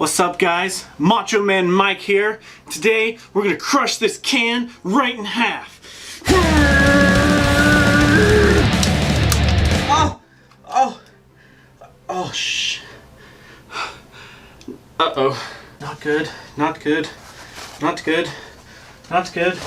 What's up, guys? Macho Man Mike here. Today we're gonna crush this can right in half. Oh, shh. Uh-oh. Not good. Not good. Not good. Not good.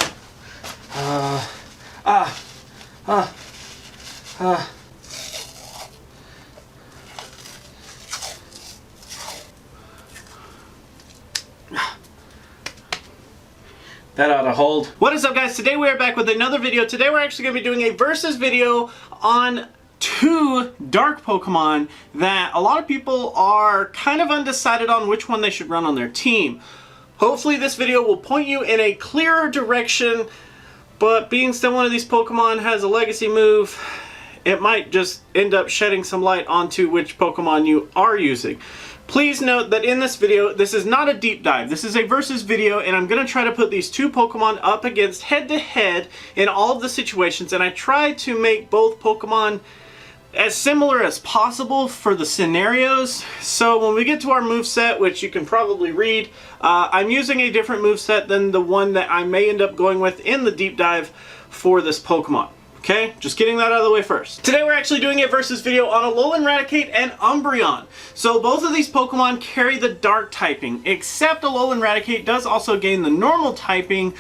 That ought to hold. What is up, guys? Today we are back with another video. Today we're actually going to be doing a versus video on two dark Pokemon that a lot of people are kind of undecided on which one they should run on their team. Hopefully this video will point you in a clearer direction, but being still one of these Pokemon has a legacy move, it might just end up shedding some light onto which Pokemon you are using. Please note that in this video, this is not a deep dive. This is a versus video, and I'm going to try to put these two Pokemon up against head-to-head in all of the situations, and I try to make both Pokemon as similar as possible for the scenarios. So when we get to our moveset, which you can probably read, I'm using a different moveset than the one that I may end up going with in the deep dive for this Pokemon. Okay, just getting that out of the way first. Today we're actually doing a versus video on Alolan, Raticate, and Umbreon. So both of these Pokemon carry the dark typing, except Alolan Raticate does also gain the normal typing,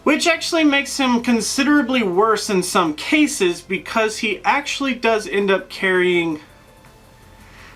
which actually makes him considerably worse in some cases because he actually does end up carrying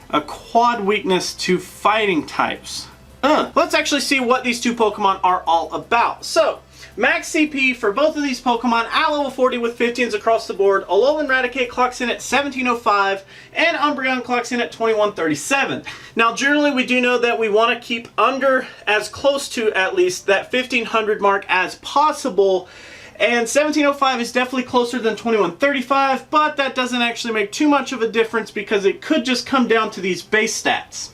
a quad weakness to fighting types. Let's actually see what these two Pokemon are all about. So, max CP for both of these Pokemon at level 40 with 15s across the board. Alolan Raticate clocks in at 1705 and Umbreon clocks in at 2137. Now generally we do know that we want to keep under as close to at least that 1500 mark as possible, and 1705 is definitely closer than 2135, but that doesn't actually make too much of a difference because it could just come down to these base stats.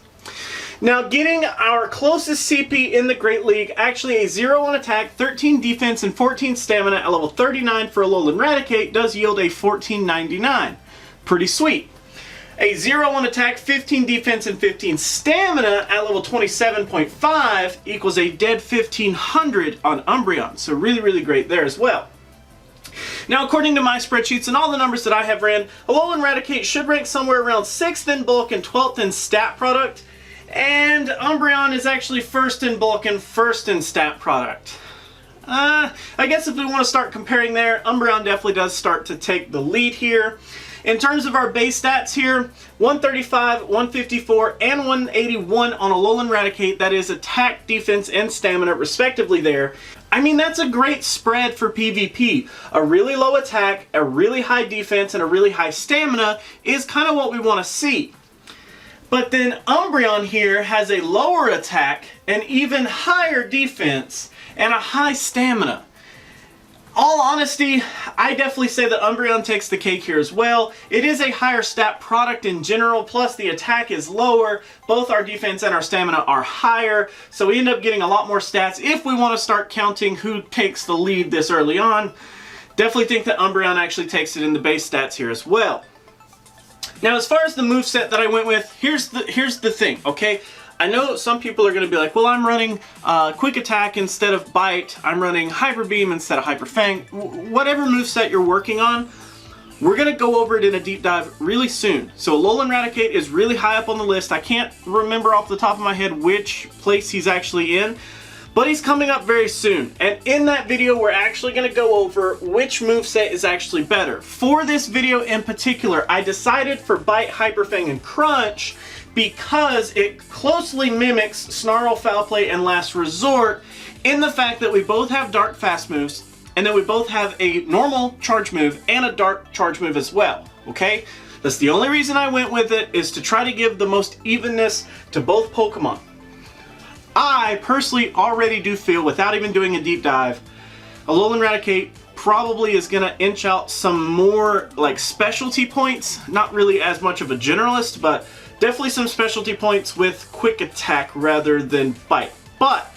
Now, getting our closest CP in the Great League, actually a 0 on attack, 13 defense, and 14 stamina at level 39 for Alolan Raticate does yield a 1499. Pretty sweet. A 0 on attack, 15 defense, and 15 stamina at level 27.5 equals a dead 1500 on Umbreon. So really, really great there as well. Now, according to my spreadsheets and all the numbers that I have ran, Alolan Raticate should rank somewhere around 6th in bulk and 12th in stat product. And Umbreon is actually 1st in bulk and 1st in stat product. I guess if we want to start comparing there, Umbreon definitely does start to take the lead here. In terms of our base stats here, 135, 154, and 181 on Alolan Raticate. That is attack, defense, and stamina respectively there. I mean, that's a great spread for PvP. A really low attack, a really high defense, and a really high stamina is kind of what we want to see. But then Umbreon here has a lower attack, an even higher defense, and a high stamina. All honesty, I definitely say that Umbreon takes the cake here as well. It is a higher stat product in general, plus the attack is lower. Both our defense and our stamina are higher, so we end up getting a lot more stats if we want to start counting who takes the lead this early on. Definitely think that Umbreon actually takes it in the base stats here as well. Now, as far as the moveset that I went with, here's the thing, okay? I know some people are going to be like, well, I'm running Quick Attack instead of Bite. I'm running Hyper Beam instead of Hyper Fang. Whatever moveset you're working on, we're going to go over it in a deep dive really soon. So Alolan Raticate is really high up on the list. I can't remember off the top of my head which place he's actually in, but he's coming up very soon. And in that video, we're actually going to go over which moveset is actually better. For this video in particular, I decided for Bite, Hyper Fang, and Crunch because it closely mimics Snarl, Foul Play, and Last Resort in the fact that we both have dark fast moves, and then we both have a normal charge move and a dark charge move as well, okay? That's the only reason I went with it, is to try to give the most evenness to both Pokemon. I personally already do feel, without even doing a deep dive, Alolan Raticate probably is going to inch out some more like specialty points. Not really as much of a generalist, but definitely some specialty points with Quick Attack rather than Bite. But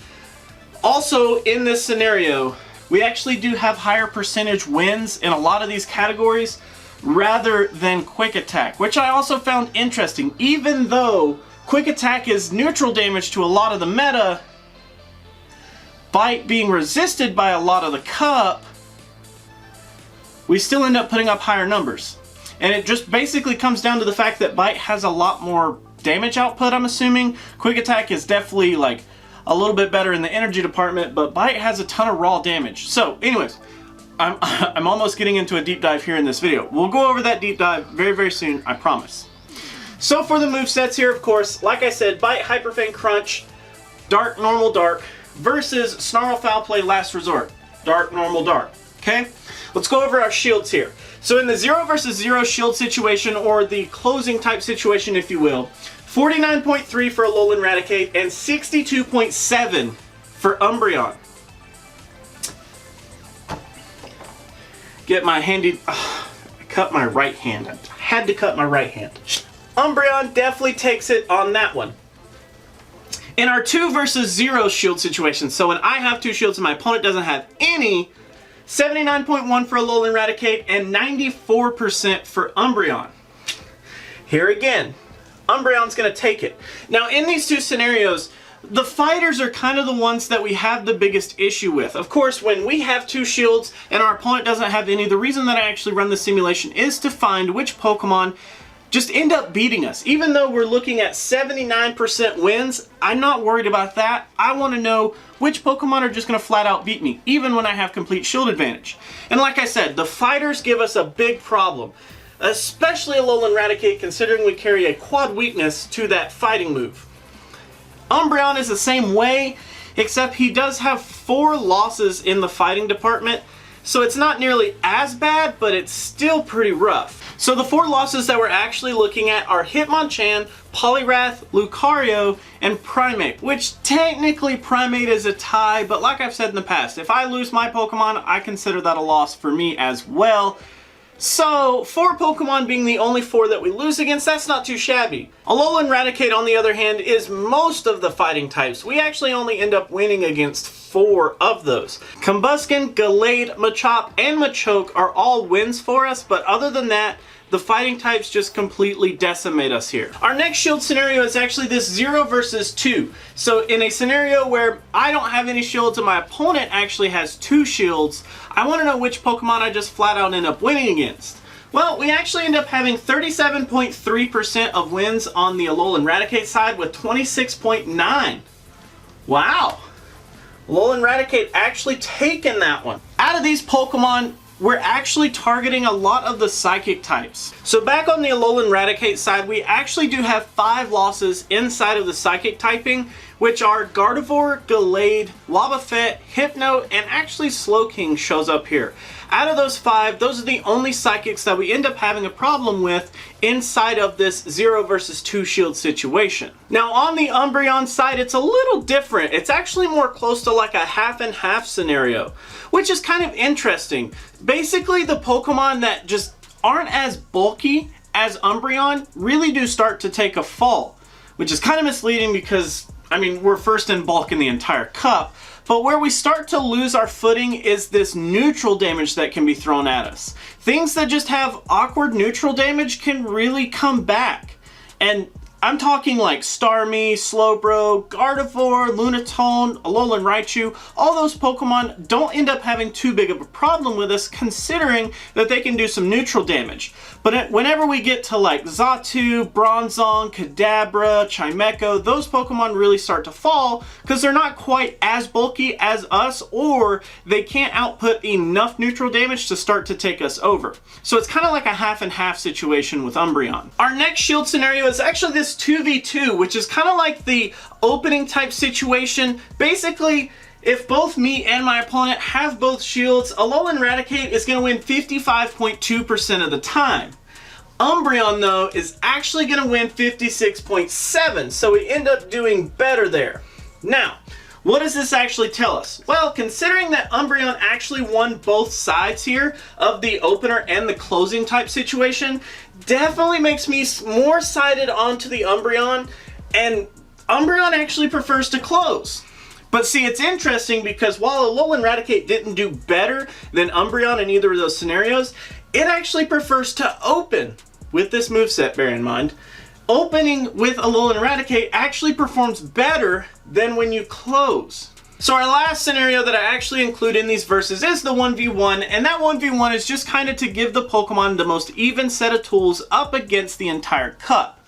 also in this scenario, we actually do have higher percentage wins in a lot of these categories rather than Quick Attack, which I also found interesting. Even though Quick Attack is neutral damage to a lot of the meta, Bite being resisted by a lot of the cup, we still end up putting up higher numbers. And it just basically comes down to the fact that Bite has a lot more damage output, I'm assuming. Quick Attack is definitely like a little bit better in the energy department, but Bite has a ton of raw damage. So anyways, I'm almost getting into a deep dive here in this video. We'll go over that deep dive very, very soon, I promise. So for the movesets here, of course, like I said, Bite, Hyper Feint, Crunch, Dark, Normal, Dark, versus Snarl, Foul Play, Last Resort. Dark, Normal, Dark. Okay? Let's go over our shields here. So in the 0 versus 0 shield situation, or the closing type situation, if you will, 49.3 for Alolan Raticate and 62.7 for Umbreon. Get my handy... I cut my right hand. I had to cut my right hand. Umbreon definitely takes it on that one. In our 2 versus 0 shield situation, so when I have 2 shields and my opponent doesn't have any, 79.1 for Alolan Raticate and 94% for Umbreon. Here again, Umbreon's going to take it. Now in these two scenarios, the fighters are kind of the ones that we have the biggest issue with. Of course, when we have 2 shields and our opponent doesn't have any, the reason that I actually run the simulation is to find which Pokemon just end up beating us. Even though we're looking at 79% wins, I'm not worried about that. I want to know which Pokemon are just going to flat out beat me, even when I have complete shield advantage. And like I said, the fighters give us a big problem, especially Alolan Raticate, considering we carry a quad weakness to that fighting move. Umbreon is the same way, except he does have 4 losses in the fighting department, so it's not nearly as bad, but it's still pretty rough. So the 4 losses that we're actually looking at are Hitmonchan, Poliwrath, Lucario, and Primeape, which technically Primeape is a tie, but like I've said in the past, if I lose my Pokemon, I consider that a loss for me as well. So 4 Pokemon being the only 4 that we lose against, that's not too shabby. Alolan Raticate, on the other hand, is most of the fighting types. We actually only end up winning against 4 of those. Combusken, Gallade, Machop, and Machoke are all wins for us, but other than that, the fighting types just completely decimate us here. Our next shield scenario is actually this 0 versus 2. So in a scenario where I don't have any shields and my opponent actually has 2 shields, I want to know which Pokemon I just flat out end up winning against. Well, we actually end up having 37.3% of wins on the Alolan Raticate side with 26.9. Wow! Alolan Raticate actually taking that one. Out of these Pokemon, we're actually targeting a lot of the psychic types. So back on the Alolan Raticate side, we actually do have 5 losses inside of the psychic typing, which are Gardevoir, Gallade, Wobbuffet, Hypno, and actually Slowking shows up here. Out of those 5, those are the only psychics that we end up having a problem with inside of this 0 versus 2 shield situation. Now on the Umbreon side, it's a little different. It's actually more close to like a half and half scenario, which is kind of interesting. Basically, the Pokemon that just aren't as bulky as Umbreon really do start to take a fall, which is kind of misleading because, I mean, we're first in bulk in the entire cup. But where we start to lose our footing is this neutral damage that can be thrown at us. Things that just have awkward neutral damage can really come back. And I'm talking like Starmie, Slowbro, Gardevoir, Lunatone, Alolan Raichu. All those Pokemon don't end up having too big of a problem with us, considering that they can do some neutral damage. But whenever we get to like Xatu, Bronzong, Kadabra, Chimecho, those Pokemon really start to fall because they're not quite as bulky as us, or they can't output enough neutral damage to start to take us over. So it's kind of like a half and half situation with Umbreon. Our next shield scenario is actually this 2v2, which is kind of like the opening type situation. Basically, if both me and my opponent have both shields, Alolan Raticate is going to win 55.2% of the time. Umbreon, though, is actually going to win 56.7%, so we end up doing better there. Now, what does this actually tell us? Well, considering that Umbreon actually won both sides here of the opener and the closing type situation, definitely makes me more sided onto the Umbreon, and Umbreon actually prefers to close. But see, it's interesting because while Alolan Raticate didn't do better than Umbreon in either of those scenarios, it actually prefers to open with this moveset, bear in mind. opening with Alolan Raticate actually performs better than when you close. So our last scenario that I actually include in these verses is the 1v1, and that 1v1 is just kind of to give the Pokemon the most even set of tools up against the entire cup.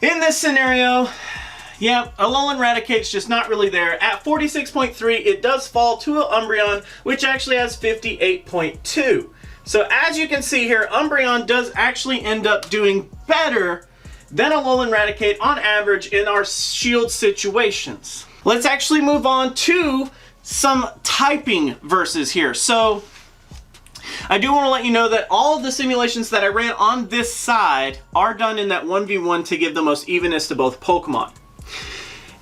In this scenario, yeah, Alolan Raticate's just not really there. At 46.3, it does fall to an Umbreon, which actually has 58.2. So as you can see here, Umbreon does actually end up doing better than Alolan Raticate on average in our shield situations. Let's actually move on to some typing verses here. So I do want to let you know that all of the simulations that I ran on this side are done in that 1v1 to give the most evenness to both Pokemon.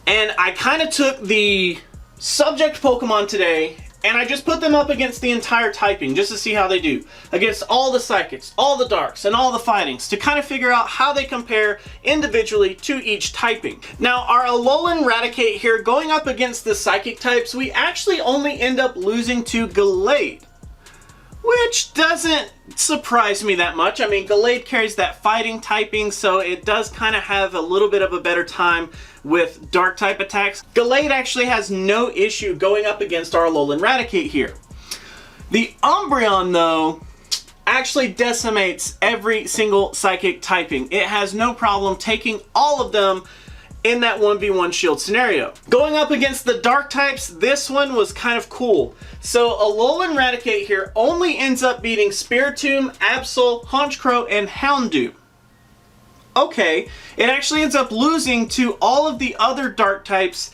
And I kind of took the subject Pokemon today and I just put them up against the entire typing just to see how they do. Against all the Psychics, all the Darks, and all the Fightings to kind of figure out how they compare individually to each typing. Now our Alolan Raticate here going up against the Psychic types, we actually only end up losing to Gallade, which doesn't surprise me that much. I mean, Gallade carries that fighting typing, so it does kind of have a little bit of a better time with dark type attacks. Gallade actually has no issue going up against our Alolan Raticate here. The Umbreon, though, actually decimates every single psychic typing. It has no problem taking all of them in that 1v1 shield scenario. Going up against the dark types, this one was kind of cool. So Alolan Raticate here only ends up beating Spiritomb, Absol, Honchkrow, and Houndoom. Okay, it actually ends up losing to all of the other dark types,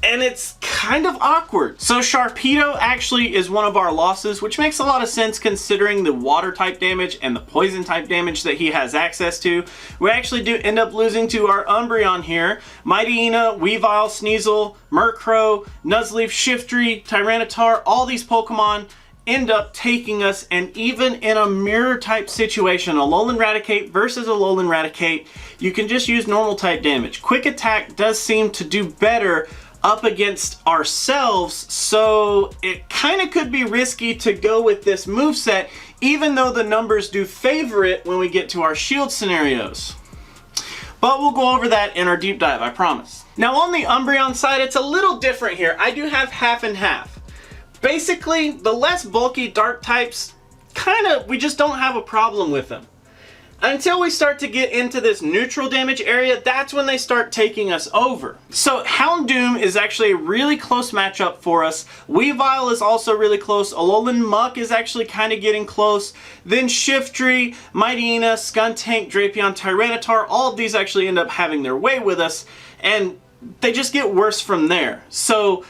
and it's kind of awkward. So Sharpedo actually is one of our losses, which makes a lot of sense considering the water type damage and the poison type damage that he has access to. We actually do end up losing to our Umbreon here. Mightyena, Weavile, Sneasel, Murkrow, Nuzleaf, Shiftry, Tyranitar, all these Pokemon end up taking us, and even in a mirror type situation, Alolan Raticate versus Alolan Raticate, you can just use normal type damage. Quick Attack does seem to do better up against ourselves, so it kind of could be risky to go with this moveset, even though the numbers do favor it when we get to our shield scenarios. But we'll go over that in our deep dive, I promise. Now on the Umbreon side, it's a little different here. I do have half and half. Basically, the less bulky dark types, we just don't have a problem with them. Until we start to get into this neutral damage area, that's when they start taking us over. So Houndoom is actually a really close matchup for us. Weavile is also really close. Alolan Muck is actually kind of getting close. Then Shiftry, Mightyena, Skuntank, Drapion, Tyranitar, all of these actually end up having their way with us, and they just get worse from there. So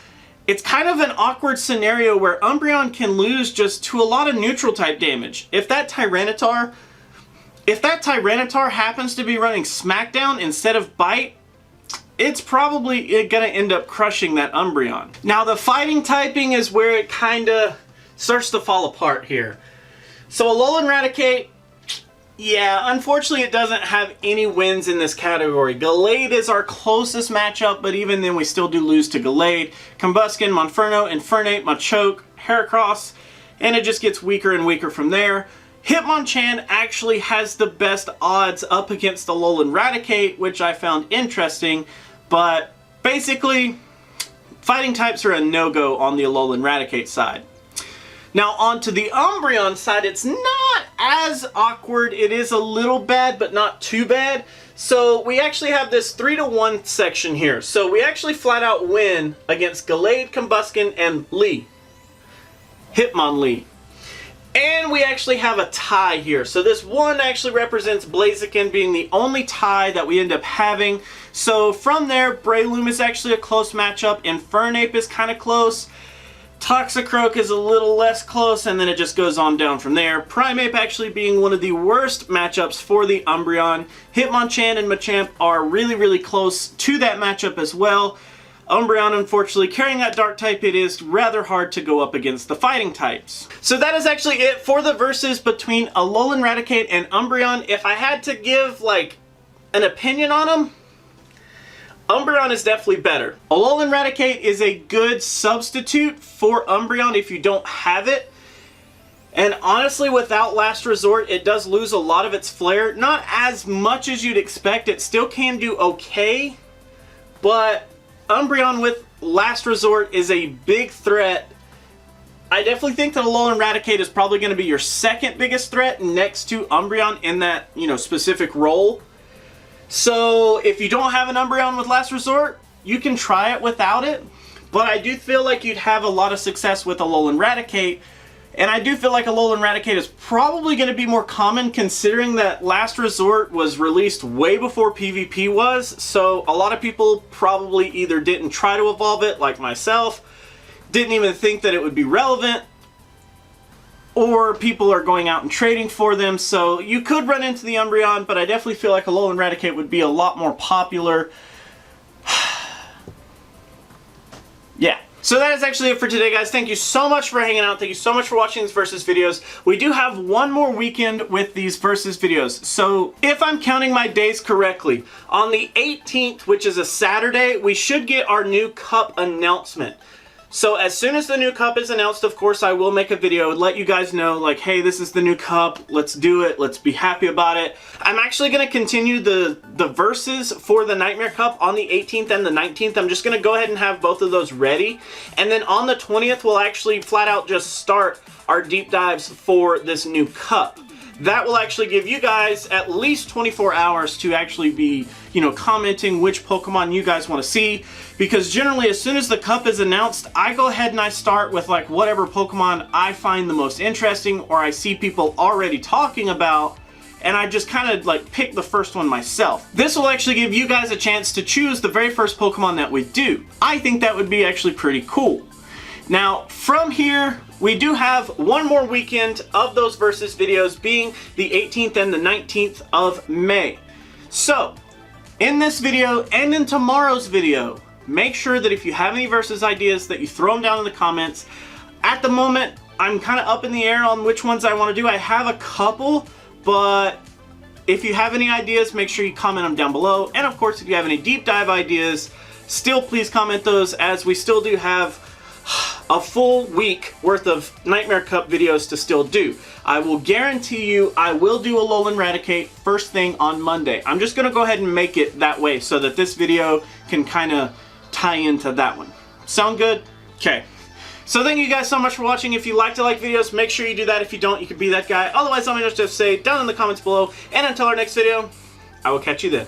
it's kind of an awkward scenario where Umbreon can lose just to a lot of neutral type damage. If that Tyranitar happens to be running Smackdown instead of Bite, it's probably going to end up crushing that Umbreon. Now the fighting typing is where it kind of starts to fall apart here. So Alolan Raticate, yeah, unfortunately it doesn't have any wins in this category. Gallade is our closest matchup, but even then we still do lose to Gallade. Combusken, Monferno, Infernape, Machoke, Heracross, and it just gets weaker and weaker from there. Hitmonchan actually has the best odds up against the Alolan Raticate, which I found interesting, but basically fighting types are a no-go on the Alolan Raticate side. Now onto the Umbreon side, it's not as awkward. It is a little bad, but not too bad. So we actually have this 3-to-1 section here. So we actually flat out win against Gallade, Combusken, and Lee. Hitmonlee. And we actually have a tie here. So this one actually represents Blaziken being the only tie that we end up having. So from there, Breloom is actually a close matchup. Infernape is kind of close. Toxicroak is a little less close, and then it just goes on down from there. Primeape actually being one of the worst matchups for the Umbreon. Hitmonchan and Machamp are really, really close to that matchup as well. Umbreon, unfortunately, carrying that dark type, it is rather hard to go up against the fighting types. So that is actually it for the verses between Alolan Raticate and Umbreon. If I had to give, like, an opinion on them, Umbreon is definitely better. Alolan Raticate is a good substitute for Umbreon if you don't have it. And honestly, without Last Resort, it does lose a lot of its flair. Not as much as you'd expect. It still can do okay. But Umbreon with Last Resort is a big threat. I definitely think that Alolan Raticate is probably going to be your second biggest threat next to Umbreon in that, specific role. So if you don't have an Umbreon with Last Resort, you can try it without it. But I do feel like you'd have a lot of success with Alolan Raticate. And I do feel like Alolan Raticate is probably going to be more common considering that Last Resort was released way before PvP was. So a lot of people probably either didn't try to evolve it, like myself, didn't even think that it would be relevant, or people are going out and trading for them. So you could run into the Umbreon, but I definitely feel like Alolan Raticate would be a lot more popular. Yeah. So that is actually it for today, guys. Thank you so much for hanging out. Thank you so much for watching these versus videos. We do have one more weekend with these versus videos. So if I'm counting my days correctly, on the 18th, which is a Saturday, we should get our new cup announcement. So as soon as the new cup is announced, of course, I will make a video and let you guys know, like, hey, this is the new cup. Let's do it. Let's be happy about it. I'm actually going to continue the verses for the Nightmare Cup on the 18th and the 19th. I'm just going to go ahead and have both of those ready. And then on the 20th, we'll actually flat out just start our deep dives for this new cup. That will actually give you guys at least 24 hours to actually be, commenting which Pokemon you guys want to see. Because generally, as soon as the cup is announced, I go ahead and I start with like whatever Pokemon I find the most interesting or I see people already talking about, and I just kind of like pick the first one myself. This will actually give you guys a chance to choose the very first Pokemon that we do. I think that would be actually pretty cool. Now, from here, we do have one more weekend of those versus videos, being the 18th and the 19th of May. So, in this video and in tomorrow's video, make sure that if you have any versus ideas that you throw them down in the comments. At the moment, I'm kind of up in the air on which ones I want to do. I have a couple, but if you have any ideas, make sure you comment them down below. And of course, if you have any deep dive ideas, still please comment those, as we still do have a full week worth of Nightmare Cup videos to still do. I will guarantee you I will do Alolan Raticate first thing on Monday. I'm just going to go ahead and make it that way so that this video can kind of tie into that one. Sound good? Okay. So thank you guys so much for watching. If you like to like videos, make sure you do that. If you don't, you could be that guy. Otherwise, let me just say down in the comments below. And until our next video, I will catch you then.